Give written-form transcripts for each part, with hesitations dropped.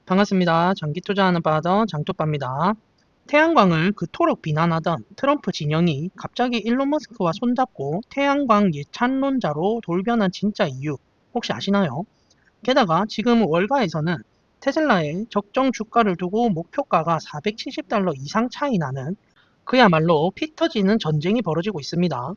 반갑습니다. 장기 투자하는 바더 장투빠입니다. 태양광을 그토록 비난하던 트럼프 진영이 갑자기 일론 머스크와 손잡고 태양광 예찬론자로 돌변한 진짜 이유 혹시 아시나요? 게다가 지금 월가에서는 테슬라의 적정 주가를 두고 목표가가 $470 이상 차이 나는 그야말로 피 터지는 전쟁이 벌어지고 있습니다.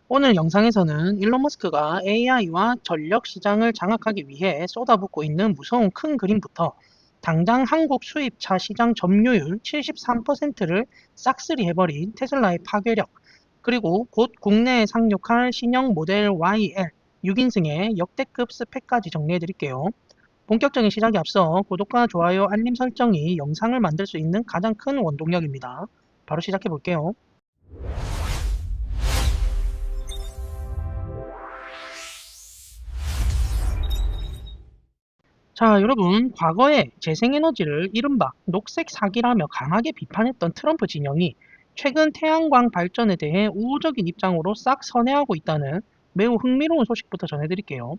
오늘 영상에서는 일론 머스크가 AI와 전력 시장을 장악하기 위해 쏟아붓고 있는 무서운 큰 그림부터 당장 한국 수입차 시장 점유율 73%를 싹쓸이 해버린 테슬라의 파괴력, 그리고 곧 국내에 상륙할 신형 모델 YL 6인승의 역대급 스펙까지 정리해드릴게요. 본격적인 시작에 앞서 구독과 좋아요, 알림 설정이 영상을 만들 수 있는 가장 큰 원동력입니다. 바로 시작해볼게요. 자, 여러분, 과거에 재생에너지를 이른바 녹색 사기라며 강하게 비판했던 트럼프 진영이 최근 태양광 발전에 대해 우호적인 입장으로 싹 선회하고 있다는 매우 흥미로운 소식부터 전해드릴게요.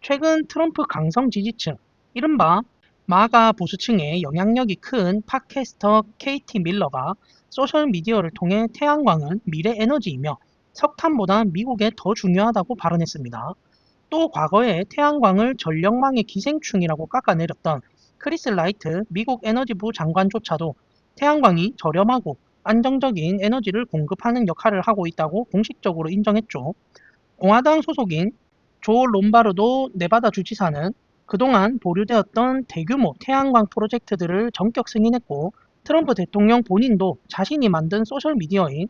최근 트럼프 강성 지지층, 이른바 마가 보수층의 영향력이 큰 팟캐스터 KT 밀러가 소셜미디어를 통해 태양광은 미래 에너지이며 석탄보다 미국에 더 중요하다고 발언했습니다. 또 과거에 태양광을 전력망의 기생충이라고 깎아내렸던 크리스 라이트 미국 에너지부 장관조차도 태양광이 저렴하고 안정적인 에너지를 공급하는 역할을 하고 있다고 공식적으로 인정했죠. 공화당 소속인 조 롬바르도 네바다 주지사는 그동안 보류되었던 대규모 태양광 프로젝트들을 전격 승인했고, 트럼프 대통령 본인도 자신이 만든 소셜미디어인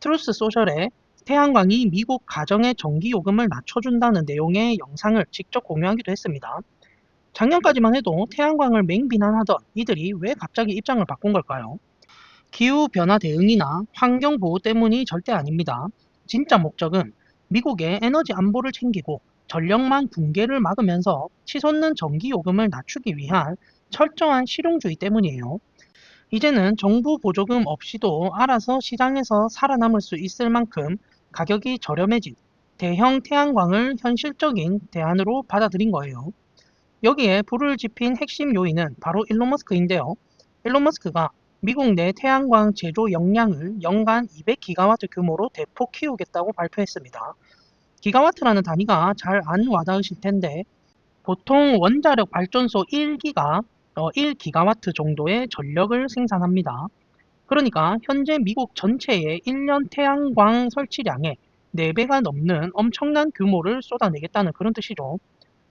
트루스 소셜에 태양광이 미국 가정의 전기 요금을 낮춰준다는 내용의 영상을 직접 공유하기도 했습니다. 작년까지만 해도 태양광을 맹비난하던 이들이 왜 갑자기 입장을 바꾼 걸까요? 기후변화 대응이나 환경보호 때문이 절대 아닙니다. 진짜 목적은 미국의 에너지 안보를 챙기고 전력망 붕괴를 막으면서 치솟는 전기요금을 낮추기 위한 철저한 실용주의 때문이에요. 이제는 정부 보조금 없이도 알아서 시장에서 살아남을 수 있을 만큼 가격이 저렴해진 대형 태양광을 현실적인 대안으로 받아들인 거예요. 여기에 불을 지핀 핵심 요인은 바로 일론 머스크인데요. 일론 머스크가 미국 내 태양광 제조 역량을 연간 200기가와트 규모로 대폭 키우겠다고 발표했습니다. 기가와트라는 단위가 잘 안 와닿으실 텐데, 보통 원자력 발전소 1기가와트 정도의 전력을 생산합니다. 그러니까 현재 미국 전체의 1년 태양광 설치량의 4배가 넘는 엄청난 규모를 쏟아내겠다는 그런 뜻이죠.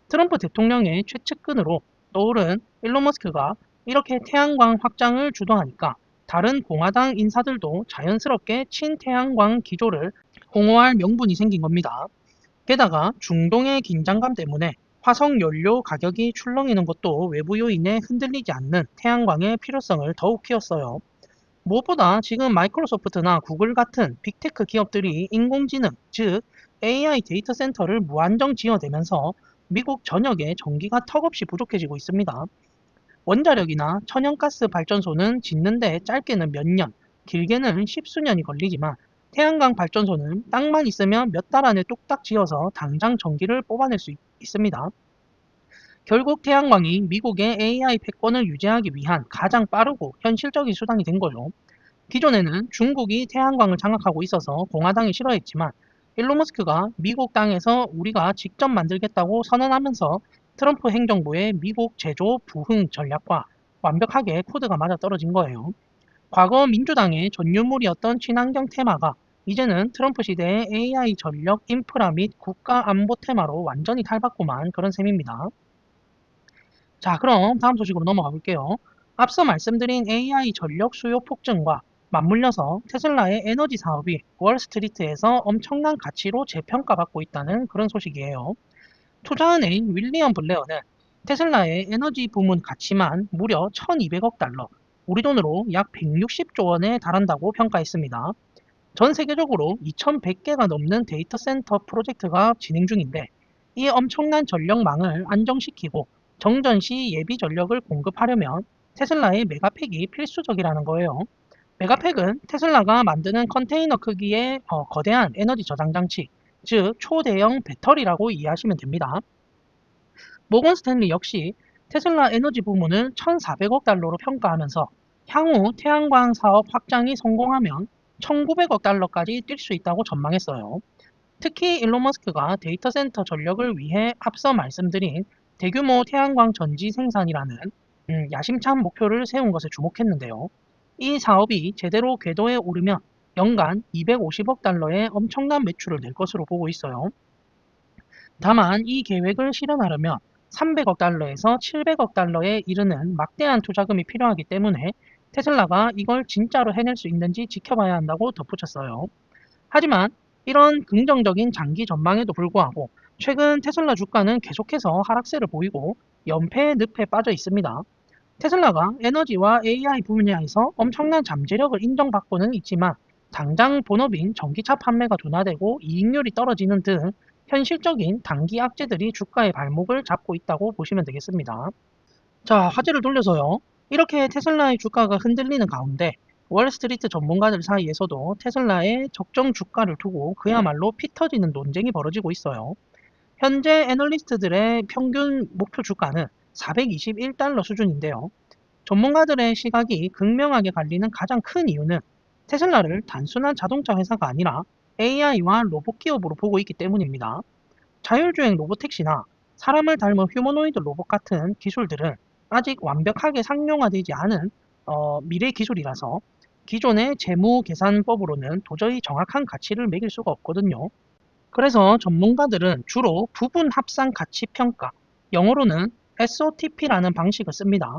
트럼프 대통령의 최측근으로 떠오른 일론 머스크가 이렇게 태양광 확장을 주도하니까 다른 공화당 인사들도 자연스럽게 친태양광 기조를 옹호할 명분이 생긴 겁니다. 게다가 중동의 긴장감 때문에 화석 연료 가격이 출렁이는 것도 외부 요인에 흔들리지 않는 태양광의 필요성을 더욱 키웠어요. 무엇보다 지금 마이크로소프트나 구글 같은 빅테크 기업들이 인공지능, 즉 AI 데이터 센터를 무한정 지어대면서 미국 전역에 전기가 턱없이 부족해지고 있습니다. 원자력이나 천연가스 발전소는 짓는데 짧게는 몇 년, 길게는 십수년이 걸리지만 태양광 발전소는 땅만 있으면 몇 달 안에 뚝딱 지어서 당장 전기를 뽑아낼 수 있습니다. 결국 태양광이 미국의 AI 패권을 유지하기 위한 가장 빠르고 현실적인 수단이 된 거죠. 기존에는 중국이 태양광을 장악하고 있어서 공화당이 싫어했지만, 일론 머스크가 미국 땅에서 우리가 직접 만들겠다고 선언하면서 트럼프 행정부의 미국 제조 부흥 전략과 완벽하게 코드가 맞아떨어진 거예요. 과거 민주당의 전유물이었던 친환경 테마가 이제는 트럼프 시대의 AI 전력 인프라 및 국가 안보 테마로 완전히 탈바꿈한 그런 셈입니다. 자, 그럼 다음 소식으로 넘어가 볼게요. 앞서 말씀드린 AI 전력 수요 폭증과 맞물려서 테슬라의 에너지 사업이 월스트리트에서 엄청난 가치로 재평가받고 있다는 그런 소식이에요. 투자은행 윌리엄 블레어는 테슬라의 에너지 부문 가치만 무려 1200억 달러, 우리 돈으로 약 160조 원에 달한다고 평가했습니다. 전 세계적으로 2100개가 넘는 데이터 센터 프로젝트가 진행 중인데, 이 엄청난 전력망을 안정시키고 정전 시 예비 전력을 공급하려면 테슬라의 메가팩이 필수적이라는 거예요. 메가팩은 테슬라가 만드는 컨테이너 크기의 거대한 에너지 저장 장치, 즉 초대형 배터리라고 이해하시면 됩니다. 모건 스탠리 역시 테슬라 에너지 부문을 1,400억 달러로 평가하면서 향후 태양광 사업 확장이 성공하면 1,900억 달러까지 뛸 수 있다고 전망했어요. 특히 일론 머스크가 데이터 센터 전력을 위해 앞서 말씀드린 대규모 태양광 전지 생산이라는 야심찬 목표를 세운 것에 주목했는데요. 이 사업이 제대로 궤도에 오르면 연간 250억 달러의 엄청난 매출을 낼 것으로 보고 있어요. 다만 이 계획을 실현하려면 300억 달러에서 700억 달러에 이르는 막대한 투자금이 필요하기 때문에 테슬라가 이걸 진짜로 해낼 수 있는지 지켜봐야 한다고 덧붙였어요. 하지만 이런 긍정적인 장기 전망에도 불구하고 최근 테슬라 주가는 계속해서 하락세를 보이고 연패의 늪에 빠져 있습니다. 테슬라가 에너지와 AI 분야에서 엄청난 잠재력을 인정받고는 있지만 당장 본업인 전기차 판매가 둔화되고 이익률이 떨어지는 등 현실적인 단기 악재들이 주가의 발목을 잡고 있다고 보시면 되겠습니다. 자, 화제를 돌려서요. 이렇게 테슬라의 주가가 흔들리는 가운데 월스트리트 전문가들 사이에서도 테슬라의 적정 주가를 두고 그야말로 피 터지는 논쟁이 벌어지고 있어요. 현재 애널리스트들의 평균 목표 주가는 421달러 수준인데요. 전문가들의 시각이 극명하게 갈리는 가장 큰 이유는 테슬라를 단순한 자동차 회사가 아니라 AI와 로봇 기업으로 보고 있기 때문입니다. 자율주행 로보택시나 사람을 닮은 휴머노이드 로봇 같은 기술들은 아직 완벽하게 상용화되지 않은 미래 기술이라서 기존의 재무 계산법으로는 도저히 정확한 가치를 매길 수가 없거든요. 그래서 전문가들은 주로 부분 합산 가치 평가, 영어로는 SOTP라는 방식을 씁니다.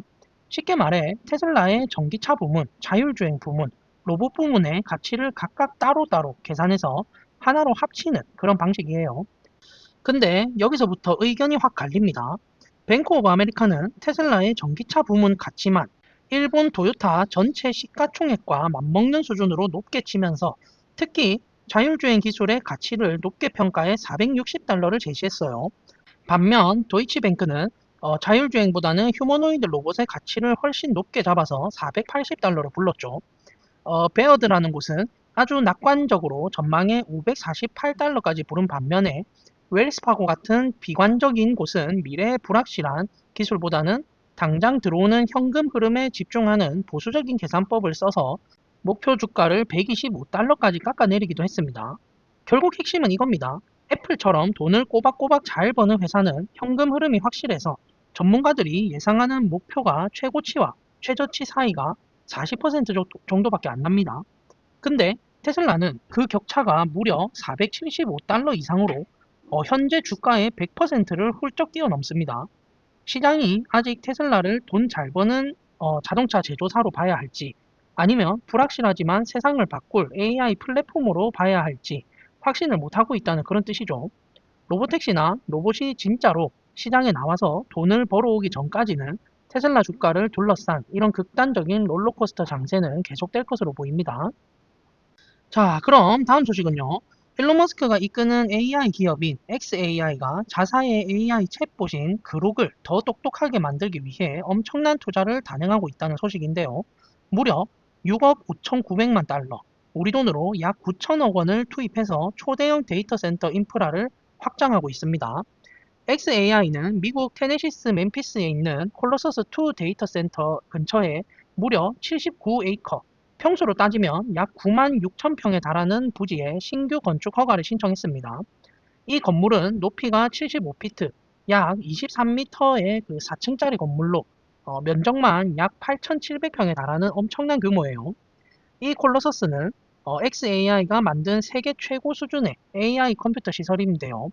쉽게 말해 테슬라의 전기차 부문, 자율주행 부문, 로봇 부문의 가치를 각각 따로따로 계산해서 하나로 합치는 그런 방식이에요. 근데 여기서부터 의견이 확 갈립니다. 뱅크 오브 아메리카는 테슬라의 전기차 부문 가치만 일본 도요타 전체 시가총액과 맞먹는 수준으로 높게 치면서 특히 자율주행 기술의 가치를 높게 평가해 460달러를 제시했어요. 반면 도이치뱅크는 자율주행보다는 휴머노이드 로봇의 가치를 훨씬 높게 잡아서 480달러로 불렀죠. 베어드라는 곳은 아주 낙관적으로 전망에 548달러까지 부른 반면에 웰스파고 같은 비관적인 곳은 미래의 불확실한 기술보다는 당장 들어오는 현금 흐름에 집중하는 보수적인 계산법을 써서 목표 주가를 125달러까지 깎아내리기도 했습니다. 결국 핵심은 이겁니다. 애플처럼 돈을 꼬박꼬박 잘 버는 회사는 현금 흐름이 확실해서 전문가들이 예상하는 목표가 최고치와 최저치 사이가 40% 정도밖에 안 납니다. 근데 테슬라는 그 격차가 무려 475달러 이상으로 현재 주가의 100%를 훌쩍 뛰어넘습니다. 시장이 아직 테슬라를 돈 잘 버는 자동차 제조사로 봐야 할지 아니면 불확실하지만 세상을 바꿀 AI 플랫폼으로 봐야 할지 확신을 못하고 있다는 그런 뜻이죠. 로보택시나 로봇이 진짜로 시장에 나와서 돈을 벌어오기 전까지는 테슬라 주가를 둘러싼 이런 극단적인 롤러코스터 장세는 계속될 것으로 보입니다. 자, 그럼 다음 소식은요. 일론 머스크가 이끄는 AI 기업인 xAI가 자사의 AI 챗봇인 그록을 더 똑똑하게 만들기 위해 엄청난 투자를 단행하고 있다는 소식인데요. 무려 6억 5,900만 달러, 우리 돈으로 약 9천억 원을 투입해서 초대형 데이터 센터 인프라를 확장하고 있습니다. xAI는 미국 테네시스 멤피스에 있는 콜로서스2 데이터 센터 근처에 무려 79에이커, 평수로 따지면 약 9만 6천 평에 달하는 부지에 신규 건축 허가를 신청했습니다. 이 건물은 높이가 75피트, 약 23m의 그 4층짜리 건물로 면적만 약 8,700평에 달하는 엄청난 규모예요. 이 콜로서스는 xAI가 만든 세계 최고 수준의 AI 컴퓨터 시설인데요.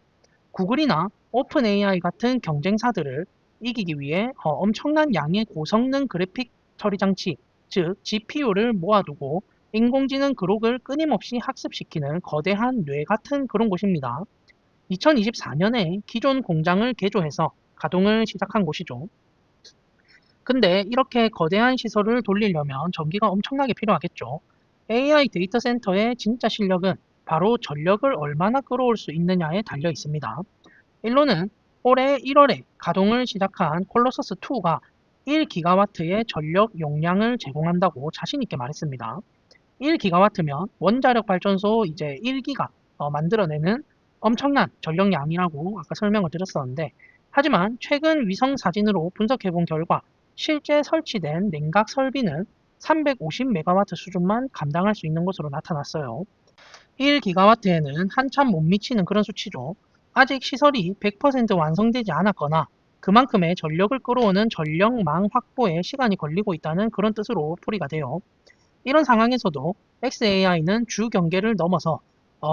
구글이나 오픈 AI 같은 경쟁사들을 이기기 위해 엄청난 양의 고성능 그래픽 처리 장치, 즉 GPU를 모아두고 인공지능 그룹을 끊임없이 학습시키는 거대한 뇌 같은 그런 곳입니다. 2024년에 기존 공장을 개조해서 가동을 시작한 곳이죠. 근데 이렇게 거대한 시설을 돌리려면 전기가 엄청나게 필요하겠죠. AI 데이터 센터의 진짜 실력은 바로 전력을 얼마나 끌어올 수 있느냐에 달려 있습니다. 일론은 올해 1월에 가동을 시작한 콜로서스2가 1기가와트의 전력 용량을 제공한다고 자신있게 말했습니다. 1기가와트면 원자력 발전소 이제 1기가 만들어내는 엄청난 전력량이라고 아까 설명을 드렸었는데 하지만 최근 위성 사진으로 분석해본 결과 실제 설치된 냉각 설비는 350메가와트 수준만 감당할 수 있는 것으로 나타났어요. 1기가와트에는 한참 못 미치는 그런 수치죠. 아직 시설이 100% 완성되지 않았거나 그만큼의 전력을 끌어오는 전력망 확보에 시간이 걸리고 있다는 그런 뜻으로 풀이가 돼요. 이런 상황에서도 xAI는 주 경계를 넘어서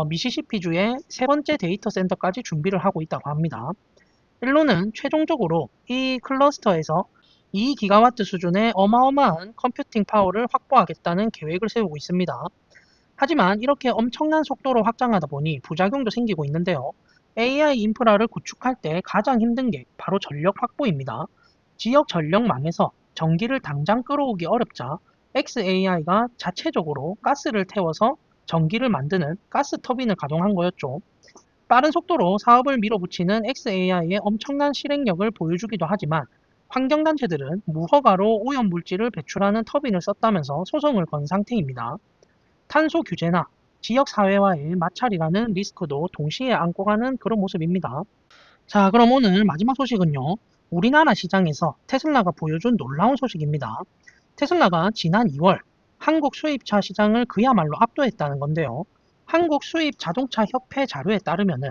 미시시피주의 세 번째 데이터 센터까지 준비를 하고 있다고 합니다. 일로는 최종적으로 이 클러스터에서 2기가와트 수준의 어마어마한 컴퓨팅 파워를 확보하겠다는 계획을 세우고 있습니다. 하지만 이렇게 엄청난 속도로 확장하다 보니 부작용도 생기고 있는데요. AI 인프라를 구축할 때 가장 힘든 게 바로 전력 확보입니다. 지역 전력망에서 전기를 당장 끌어오기 어렵자 xAI가 자체적으로 가스를 태워서 전기를 만드는 가스 터빈을 가동한 거였죠. 빠른 속도로 사업을 밀어붙이는 xAI의 엄청난 실행력을 보여주기도 하지만 환경단체들은 무허가로 오염물질을 배출하는 터빈을 썼다면서 소송을 건 상태입니다. 탄소 규제나 지역사회와의 마찰이라는 리스크도 동시에 안고 가는 그런 모습입니다. 자, 그럼 오늘 마지막 소식은요. 우리나라 시장에서 테슬라가 보여준 놀라운 소식입니다. 테슬라가 지난 2월 한국 수입차 시장을 그야말로 압도했다는 건데요. 한국 수입 자동차 협회 자료에 따르면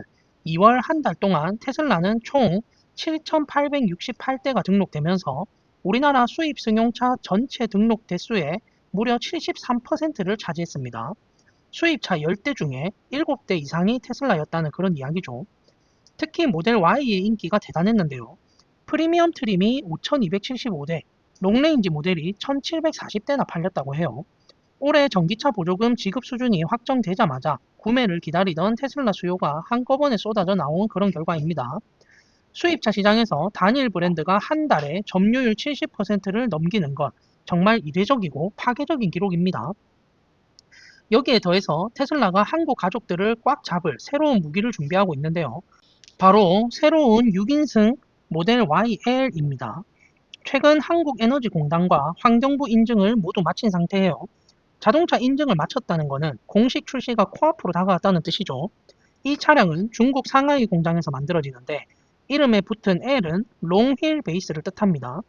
2월 한 달 동안 테슬라는 총 7,868대가 등록되면서 우리나라 수입 승용차 전체 등록 대수의 무려 73%를 차지했습니다. 수입차 10대 중에 7대 이상이 테슬라였다는 그런 이야기죠. 특히 모델 Y의 인기가 대단했는데요. 프리미엄 트림이 5,275대, 롱레인지 모델이 1,740대나 팔렸다고 해요. 올해 전기차 보조금 지급 수준이 확정되자마자 구매를 기다리던 테슬라 수요가 한꺼번에 쏟아져 나온 그런 결과입니다. 수입차 시장에서 단일 브랜드가 한 달에 점유율 70%를 넘기는 건 정말 이례적이고 파괴적인 기록입니다. 여기에 더해서 테슬라가 한국 가족들을 꽉 잡을 새로운 무기를 준비하고 있는데요. 바로 새로운 6인승 모델 YL입니다. 최근 한국에너지공단과 환경부 인증을 모두 마친 상태예요. 자동차 인증을 마쳤다는 것은 공식 출시가 코앞으로 다가왔다는 뜻이죠. 이 차량은 중국 상하이 공장에서 만들어지는데 이름에 붙은 L은 롱힐 베이스를 뜻합니다.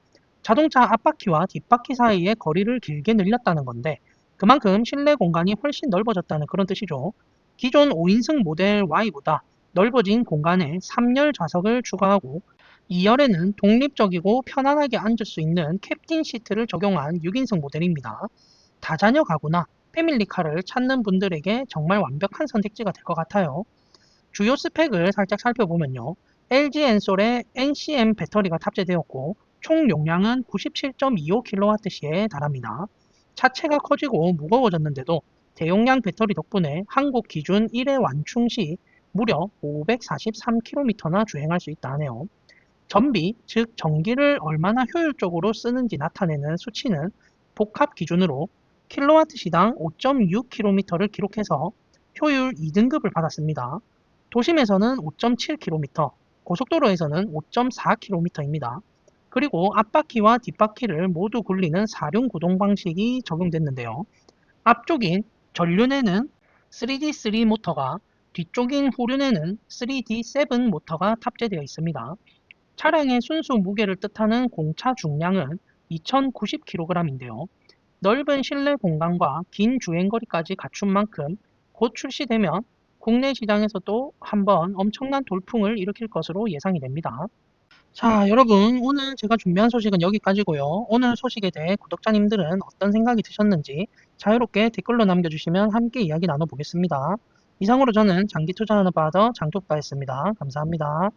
자동차 앞바퀴와 뒷바퀴 사이의 거리를 길게 늘렸다는 건데 그만큼 실내 공간이 훨씬 넓어졌다는 그런 뜻이죠. 기존 5인승 모델 Y보다 넓어진 공간에 3열 좌석을 추가하고 2열에는 독립적이고 편안하게 앉을 수 있는 캡틴 시트를 적용한 6인승 모델입니다. 다자녀 가구나 패밀리카를 찾는 분들에게 정말 완벽한 선택지가 될 것 같아요. 주요 스펙을 살짝 살펴보면요. LG 엔솔의 NCM 배터리가 탑재되었고 총 용량은 97.25kWh에 달합니다. 차체가 커지고 무거워졌는데도 대용량 배터리 덕분에 한국 기준 1회 완충 시 무려 543km나 주행할 수 있다 하네요. 전비, 즉 전기를 얼마나 효율적으로 쓰는지 나타내는 수치는 복합 기준으로 킬로와트 시당 5.6km를 기록해서 효율 2등급을 받았습니다. 도심에서는 5.7km, 고속도로에서는 5.4km입니다. 그리고 앞바퀴와 뒷바퀴를 모두 굴리는 사륜 구동 방식이 적용됐는데요. 앞쪽인 전륜에는 3D3 모터가, 뒤쪽인 후륜에는 3D7 모터가 탑재되어 있습니다. 차량의 순수 무게를 뜻하는 공차 중량은 2090kg인데요. 넓은 실내 공간과 긴 주행거리까지 갖춘 만큼 곧 출시되면 국내 시장에서도 한번 엄청난 돌풍을 일으킬 것으로 예상이 됩니다. 자, 여러분, 오늘 제가 준비한 소식은 여기까지고요. 오늘 소식에 대해 구독자님들은 어떤 생각이 드셨는지 자유롭게 댓글로 남겨주시면 함께 이야기 나눠보겠습니다. 이상으로 저는 장기 투자하는 바더 장토빠였습니다. 감사합니다.